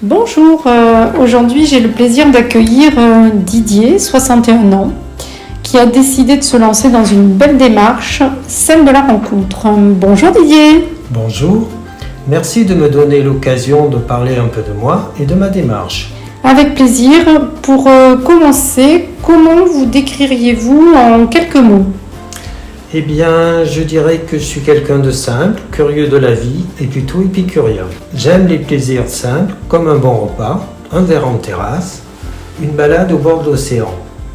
Bonjour, aujourd'hui j'ai le plaisir d'accueillir Didier, 61 ans, qui a décidé de se lancer dans une belle démarche, celle de la rencontre. Bonjour Didier. Bonjour, merci de me donner l'occasion de parler un peu de moi et de ma démarche. Avec plaisir. Pour commencer, comment vous décririez-vous en quelques mots? Eh bien, je dirais que je suis quelqu'un de simple, curieux de la vie et plutôt épicurien. J'aime les plaisirs simples, comme un bon repas, un verre en terrasse, une balade au bord de l'océan.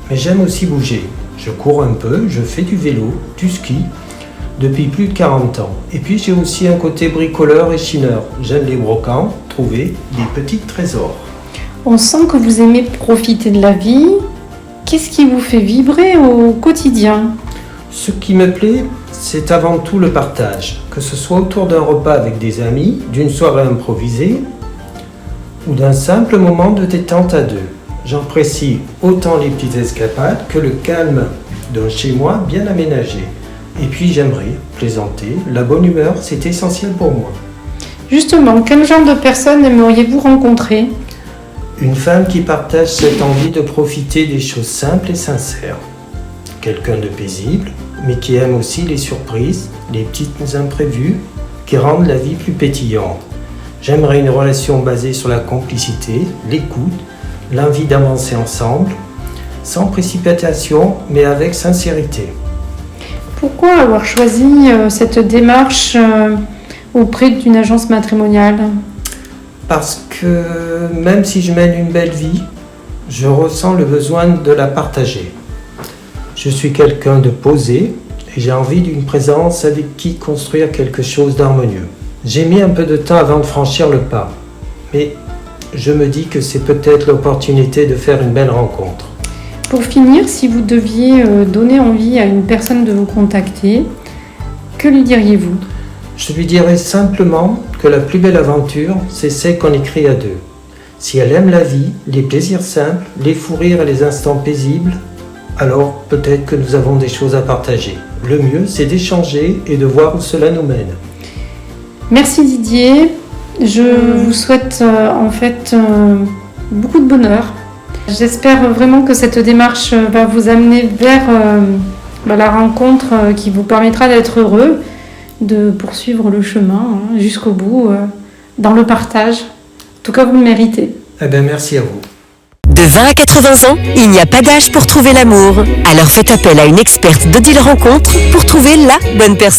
Mais j'aime aussi bouger. Je cours un peu, je fais du vélo, du ski, depuis plus de 40 ans. Et puis j'ai aussi un côté bricoleur et chineur. J'aime les brocantes, trouver des petits trésors. On sent que vous aimez profiter de la vie. Qu'est-ce qui vous fait vibrer au quotidien? Ce qui me plaît, c'est avant tout le partage, que ce soit autour d'un repas avec des amis, d'une soirée improvisée ou d'un simple moment de détente à deux. J'apprécie autant les petites escapades que le calme d'un chez-moi bien aménagé. Et puis j'aimerais plaisanter, la bonne humeur, c'est essentiel pour moi. Justement, quel genre de personne aimeriez-vous rencontrer? Une femme qui partage cette envie de profiter des choses simples et sincères. Quelqu'un de paisible, mais qui aime aussi les surprises, les petites imprévus, qui rendent la vie plus pétillante. J'aimerais une relation basée sur la complicité, l'écoute, l'envie d'avancer ensemble, sans précipitation, mais avec sincérité. Pourquoi avoir choisi cette démarche auprès d'une agence matrimoniale? Parce que même si je mène une belle vie, je ressens le besoin de la partager. Je suis quelqu'un de posé et j'ai envie d'une présence avec qui construire quelque chose d'harmonieux. J'ai mis un peu de temps avant de franchir le pas, mais je me dis que c'est peut-être l'opportunité de faire une belle rencontre. Pour finir, si vous deviez donner envie à une personne de vous contacter, que lui diriez-vous? Je lui dirais simplement que la plus belle aventure, c'est celle qu'on écrit à deux. Si elle aime la vie, les plaisirs simples, les fous rires et les instants paisibles, alors peut-être que nous avons des choses à partager. Le mieux, c'est d'échanger et de voir où cela nous mène. Merci Didier. Je vous souhaite beaucoup de bonheur. J'espère vraiment que cette démarche va vous amener vers la rencontre qui vous permettra d'être heureux, de poursuivre le chemin jusqu'au bout, dans le partage. En tout cas, vous le méritez. Eh bien, merci à vous. De 20 à 80 ans, il n'y a pas d'âge pour trouver l'amour. Alors faites appel à une experte d'Odile Rencontre pour trouver la bonne personne.